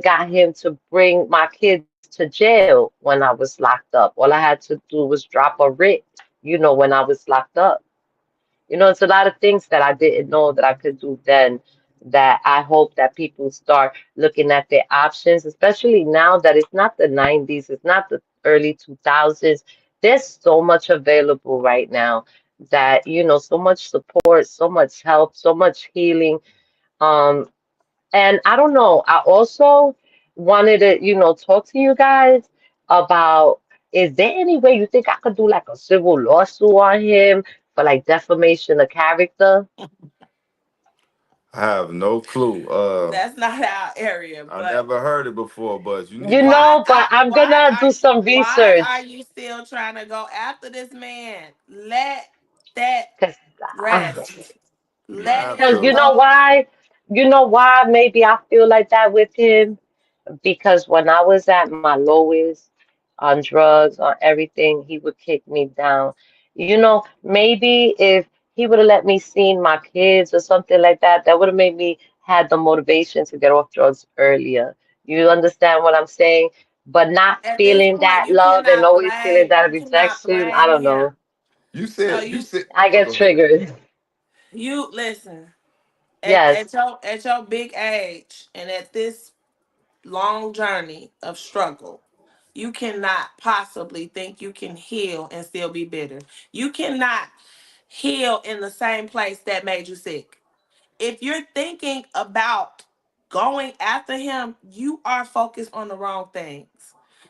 got him to bring my kids to jail when I was locked up. All I had to do was drop a writ, when I was locked up. It's a lot of things that I didn't know that I could do then that I hope that people start looking at their options, especially now that it's not the 90s, it's not the early 2000s. there's so much available right now that, so much support, so much help, so much healing. Um, and I don't know, I also wanted to, talk to you guys about, is there any way you think I could do like a civil lawsuit on him for like defamation of character? I have no clue. That's not our area, I but never heard it before, but you need You to. know, but I'm gonna do some why are research you still trying to go after this man? Let that because rest. You gonna Let have because him you to. know go. why? You know why maybe I feel like that with him? Because when I was at my lowest on drugs, on everything, he would kick me down. Maybe if he would have let me see my kids or something like that, that would have made me had the motivation to get off drugs earlier. You understand what I'm saying? But not At this feeling point, that love and always feeling that you cannot rejection, I blame don't him. know. So You said. I Oh, get go ahead. triggered. you listen Yes, at your big age and at this long journey of struggle, you cannot possibly think you can heal and still be bitter. You cannot heal in the same place that made you sick. If you're thinking about going after him, you are focused on the wrong things.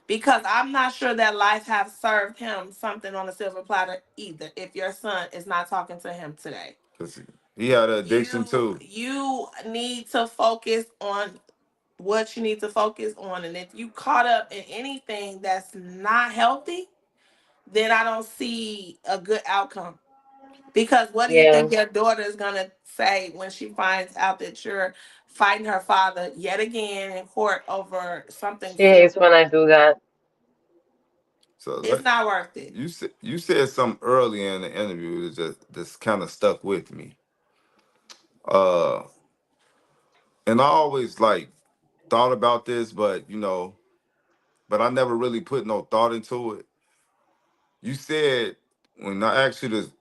Because I'm not sure that life has served him something on a silver platter either. If your son is not talking to him today, 'Cause he had an addiction too. you need to focus on what you need to focus on. And if you caught up in anything that's not healthy, then I don't see a good outcome. Because what do you yeah. think your daughter is gonna say when she finds out that you're fighting her father yet again in court over something She hates when silly? I do that. So It's not worth it. you said something earlier in the interview that just kind of stuck with me. Uh, and I always like thought about this, but but I never really put no thought into it. You said when I asked you to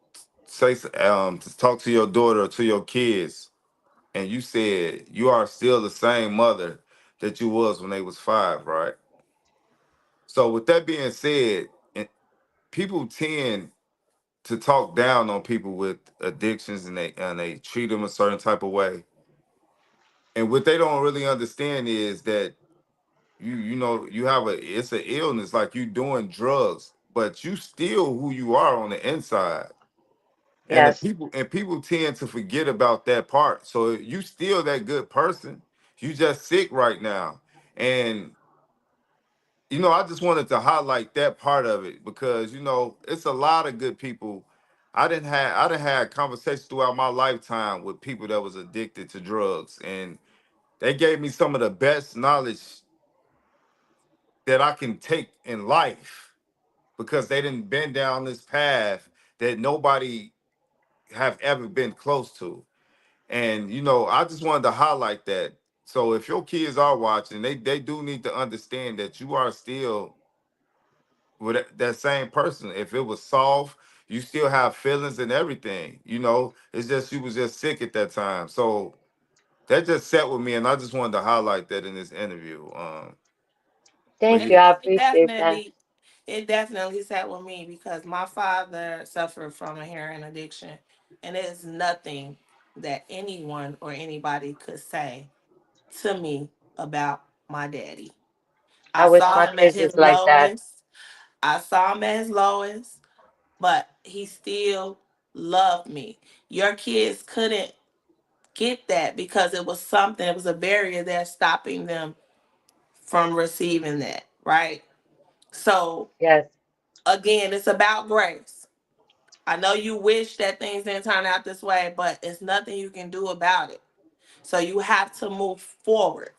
to talk to your daughter or to your kids, and you said you are still the same mother that you was when they was 5, right? So with that being said, people tend to talk down on people with addictions, and they treat them a certain type of way. And what they don't really understand is that you have it's an illness, like you doing drugs, but you still who you are on the inside. And the Yes. people tend to forget about that part. So you still that good person. You just sick right now. And I just wanted to highlight that part of it because it's a lot of good people. I didn't have conversations throughout my lifetime with people that was addicted to drugs, and they gave me some of the best knowledge that I can take in life because they didn't been down this path that nobody have ever been close to. And I just wanted to highlight that. So if your kids are watching, they do need to understand that you are still with that same person. If it was soft, you still have feelings and everything. It's just you was just sick at that time. So that just sat with me, and I just wanted to highlight that in this interview. But Thank It, you. yeah, I it appreciate that. definitely it definitely sat with me because my father suffered from a heroin addiction, and there's nothing that anyone or anybody could say to me about my daddy. I I wish saw my him at kids his was like that. lowest. I saw him at his lowest, but he still loved me. Your kids couldn't get that because it was something, it was a barrier that's stopping them from receiving that, right? So, Yes. again, it's about grace. I know you wish that things didn't turn out this way, but it's nothing you can do about it. So you have to move forward.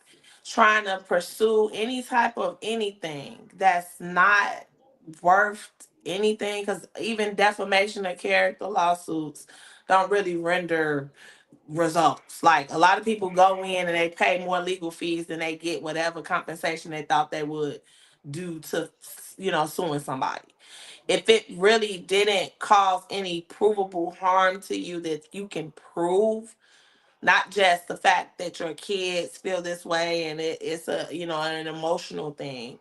Trying to pursue any type of anything that's not worth anything, because even defamation of character lawsuits don't really render results. Like a lot of people go in and they pay more legal fees than they get whatever compensation they thought they would do to, suing somebody. If it really didn't cause any provable harm to you that you can prove, not just the fact that your kids feel this way and it's a an emotional thing,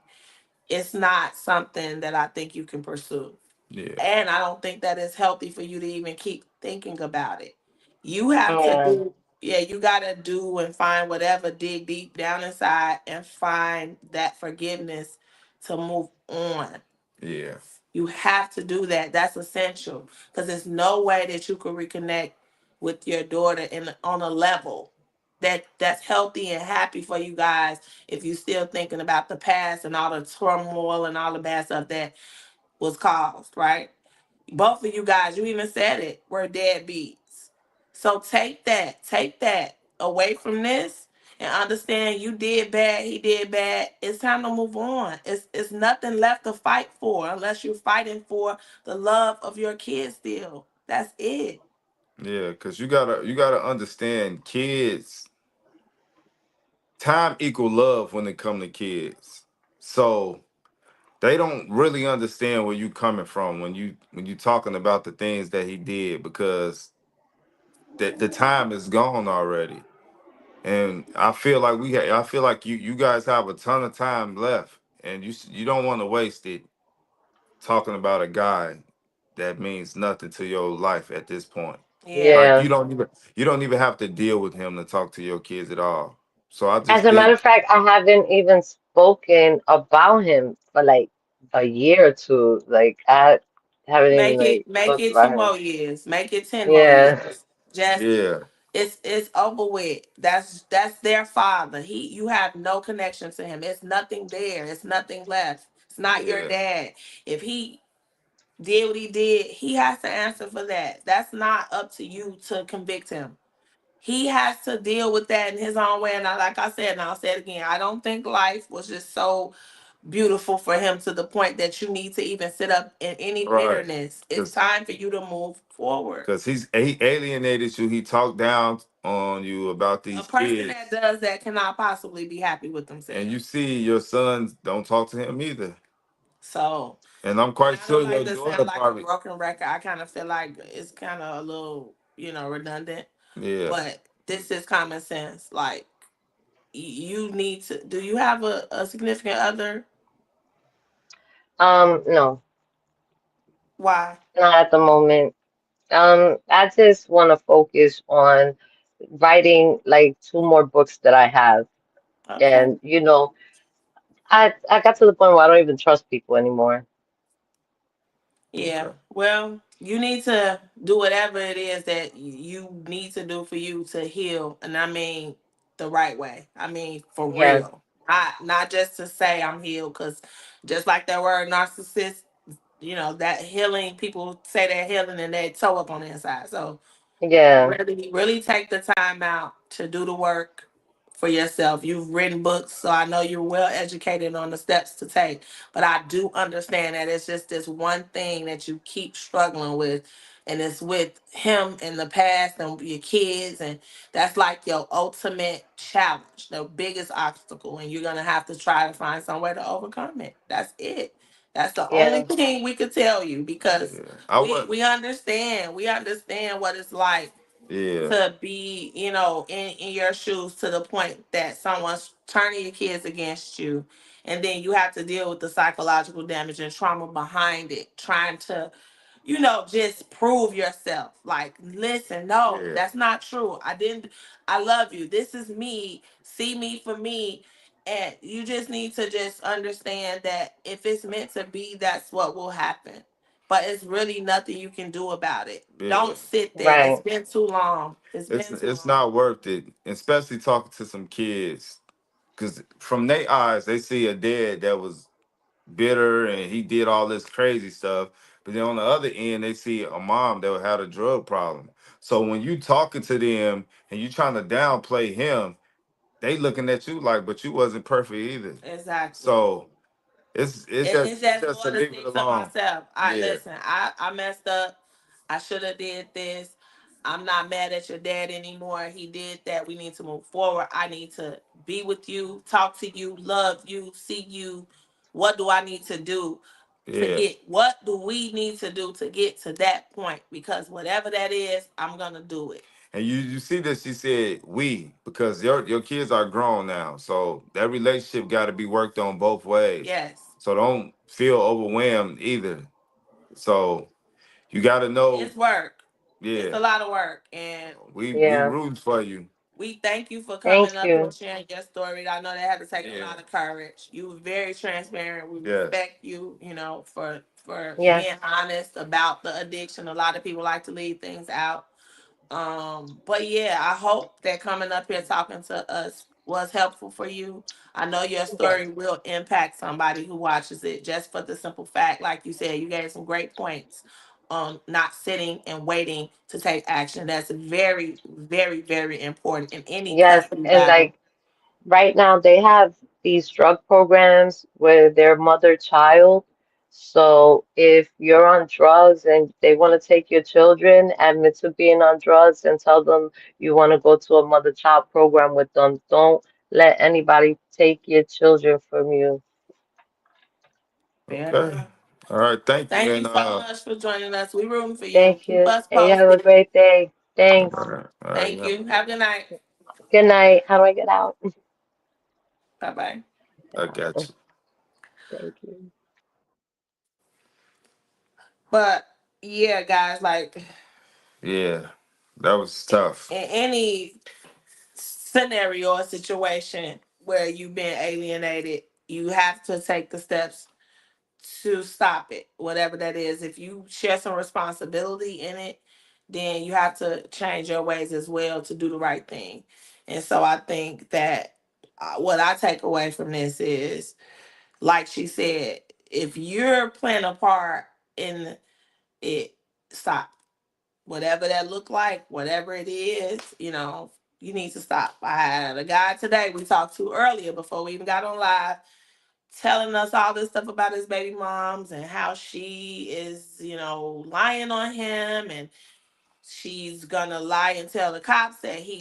it's not something that I think you can pursue. Yeah, And I don't think that it's healthy for you to even keep thinking about it. You have to Yeah. do, yeah, you got to do and find whatever, dig deep down inside and find that forgiveness to move on. yeah, You have to do that. That's essential because there's no way that you could reconnect with your daughter in on a level that's healthy and happy for you guys if you still thinking about the past and all the turmoil and all the bad stuff that was caused, right? Both of you guys, you even said it, were deadbeats. So take that away from this and understand you did bad, he did bad. It's time to move on. It's nothing left to fight for unless you're fighting for the love of your kids still. That's it. yeah. Cause you gotta understand, kids, time equal love when it come to kids. So they don't really understand where you coming from when you talking about the things that he did because the time is gone already. And I feel like you guys have a ton of time left, and you don't want to waste it talking about a guy that means nothing to your life at this point. Yeah. Like Yeah. you don't even have to deal with him to talk to your kids at all. So I As just a matter think, of fact, I haven't even spoken about him for like a year or two. Like I haven't even like Make talked it two about him. more years. Make it 10 more Yeah. years. Just yeah, it's over with. That's their father. You have no connection to him. It's nothing there. It's nothing left. It's not your yeah, dad. If he did what he did, he has to answer for that. That's not up to you to convict him. He has to deal with that in his own way. And like I said, and I'll say it again, I don't think life was just so beautiful for him to the point that you need to even sit up in any right. bitterness. It's Because time for you to move forward. he alienated you. He talked down on you about A these person that kids, does that cannot possibly be happy with and you themselves. see your sons don't talk to him either. So, And I'm and quite I sure don't like your to daughter sound like a probably, broken record. I kind of feel like it's kind of a little, redundant. yeah. But this is common sense. Like, you need to. Do you have a significant other? No, Why? not at the moment. I just want to focus on writing like two more books that I have. Okay. And I got to the point where I don't even trust people anymore. Yeah. Okay. Well, you need to do whatever it is that you need to do for you to heal, and I mean the right way. I mean for Yeah, real. Not just to say I'm healed, because just like that word narcissist, that healing. People say they're healing and they toe up on the inside. So yeah, really, really take the time out to do the work for yourself. You've written books, so I know you're well educated on the steps to take. But I do understand that it's just this one thing that you keep struggling with, and it's with him in the past and your kids, and that's like your ultimate challenge, the biggest obstacle, and you're gonna have to try to find some way to overcome it. That's it. That's the only yeah, thing we could tell you because Yeah. we understand what it's like Yeah. to be, in your shoes to the point that someone's turning your kids against you. And then you have to deal with the psychological damage and trauma behind it, trying to, just prove yourself. Like, listen, no, Yeah. that's not true. I love you. This is me. See me for me. And you just need to just understand that if it's meant to be, that's what will happen. But it's really nothing you can do about it. Yeah. Don't sit there. It's right. been too long. It's It's been too it's long. not worth it, especially talking to some kids, because from their eyes they see a dad that was bitter and he did all this crazy stuff, but then on the other end they see a mom that had a drug problem. So when you talking to them and you trying to downplay him, they looking at you like, but you wasn't perfect either. Exactly. So it's It's just just just to going to leave it think to alone. myself. I Yeah, listen. I messed up. I should have did this. I'm not mad at your dad anymore. He did that. We need to move forward. I need to be with you, talk to you, love you, see you. What do I need to do to yeah. get? What do we need to do to get to that point? Because whatever that is, I'm gonna do it. And you see that she said we because your kids are grown now, so that relationship got to be worked on both ways. Yes. So don't feel overwhelmed either. So you got to know, It's work. It's yeah, a lot of work, and we Yeah. rooting for you. we thank you for coming Thank up here you. sharing your story. I know that had to take a Yeah. lot of courage. You were very transparent. We Yes. respect you, for being Yes. honest about the addiction. A lot of people like to leave things out. But yeah, I hope that coming up here talking to us was helpful for you. I know your Yes. story will impact somebody who watches it just for the simple fact, like you said, you gave some great points on not sitting and waiting to take action. That's very, very, very important in any Yes. custody And battle. like right now, they have these drug programs where they're mother-child. So if you're on drugs and they want to take your children, admit to being on drugs and tell them you want to go to a mother-child program with them. Don't let anybody take your children from you. Fair Okay. enough. All right. Thank you. Thank you And so much for joining us. We rooting for you. Thank Keep you. us And you have a posted. great day. Thanks. all right. Thank Yeah. you. Have a good night. Good night. How do I get out? Bye bye. Get I out. got you. Thank you. But yeah, guys, like Yeah. That was tough. in any scenario or situation where you've been alienated, you have to take the steps to stop it, whatever that is. If you share some responsibility in it, then you have to change your ways as well to do the right thing. And so I think that what I take away from this is, like she said, if you're playing a part in it, stop. Whatever that look like, whatever it is, you need to stop. I had a guy today we talked to earlier before we even got on live telling us all this stuff about his baby moms and how she is, lying on him, and she's gonna lie and tell the cops that he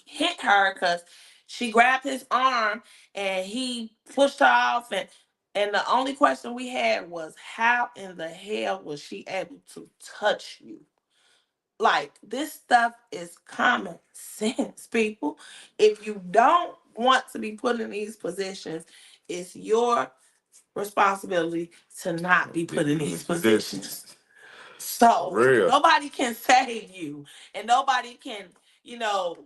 hit her because she grabbed his arm and he pushed her off, and the only question we had was how in the hell was she able to touch you? Like, this stuff is common sense, people. If you don't want to be put in these positions, it's your responsibility to not be Be put in in these this positions. positions. For So real. nobody can save you, and nobody can, you know,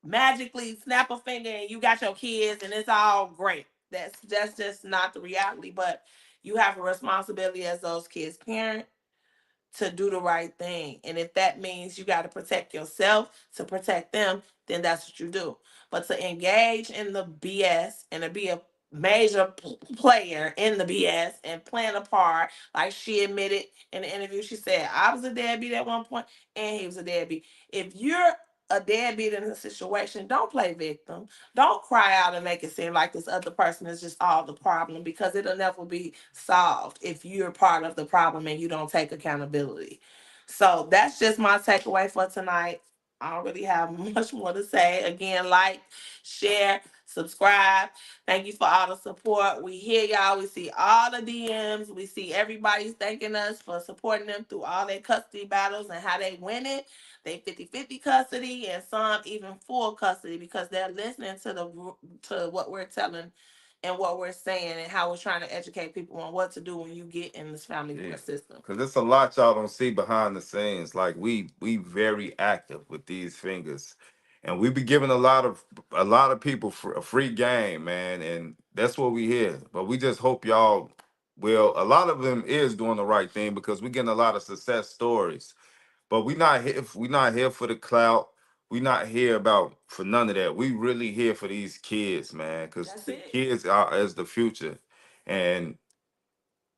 magically snap a finger and you got your kids and it's all great. That's just not the reality. But you have a responsibility as those kids' parent to do the right thing. And if that means you got to protect yourself to protect them, then that's what you do. But to engage in the BS and to be a major player in the BS and playing a part, like she admitted in the interview, she said, I was a deadbeat at one point and he was a deadbeat. If you're a deadbeat in a situation, don't play victim. Don't cry out and make it seem like this other person is just all the problem, because it'll never be solved if you're part of the problem and you don't take accountability. So that's just my takeaway for tonight. I don't really have much more to say. Again, like, share, subscribe. Thank you for all the support. We hear y'all. We see all the DMs. We see everybody's thanking us for supporting them through all their custody battles and how they win it. They 50-50 custody, and some even full custody, because they're listening to what we're telling and what we're saying and how we're trying to educate people on what to do when you get in this family Yeah. court system. Cause there's a lot y'all don't see behind the scenes. Like we very active with these fingers. And we be giving a lot of people a free game, man, and that's what we hear. But we just hope y'all will. A lot of them is doing the right thing because we getting a lot of success stories. But we not here for the clout. We not here about for none of that. We really here for these kids, man, because That's the it. kids are as the future, and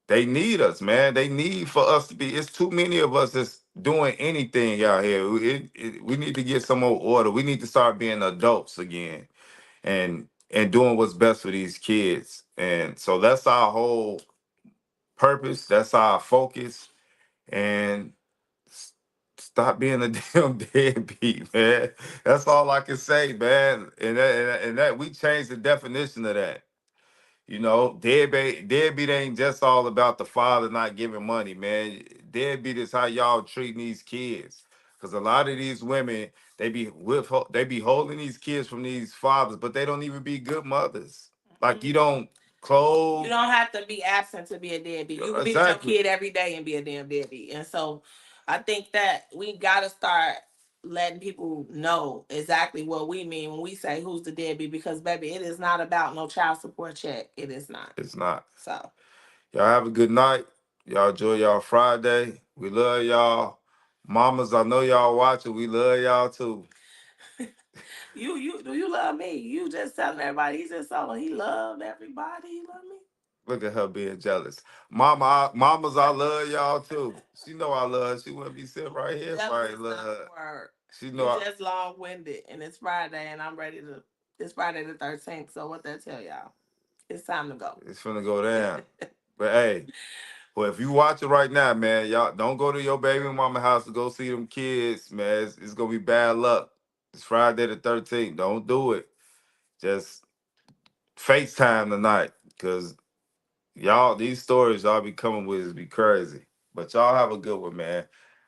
they need us, man. They need for us to be. It's too many of us that's doing anything out here. We need to get some more order. We need to start being adults again, and doing what's best for these kids. And so that's our whole purpose. That's our focus. And stop being a damn deadbeat, man. That's all I can say, man. And that we changed the definition of that. Deadbeat ain't just all about the father not giving money, man. Deadbeat is how y'all treating these kids. Cause a lot of these women, they be holding these kids from these fathers, but they don't even be good mothers. Like you Mm-mm. don't. clothes. You don't have to be absent to be a deadbeat. You can be with your Exactly. kid every day and be a damn deadbeat. And so I think that we gotta start letting people know exactly what we mean when we say who's the deadbeat, because baby, it is not about no child support check. It is not. It's not. So Y'all have a good night. Y'all enjoy y'all Friday. We love y'all. Mamas, I know y'all watching. We love y'all too. you do you love me? You just telling everybody he's just so he loved everybody. He loved me. Look at her being jealous. Mamas, I love y'all too. She know I love her. She wouldn't be sitting right here if I Jealous ain't is love not her. the word. She know You just long winded, and it's Friday, and I'm ready to. It's Friday the 13th. So what that tell y'all? It's time to go. it's finna go down. But hey, well, if you watching right now, man, y'all don't go to your baby mama house to go see them kids, man. It's gonna be bad luck. It's Friday the 13th. Don't do it. Just FaceTime tonight, cause y'all these stories y'all be coming with is be crazy. But y'all have a good one, man.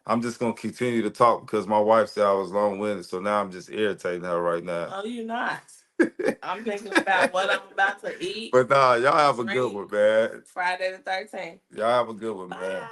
I'm just gonna continue to talk because my wife said I was long winded, so now I'm just irritating her right now. Oh, you're not. I'm thinking about what I'm about to eat. But nah, y'all have a good Drink. one, man. Friday the 13th. Y'all have a good one, man. Bye.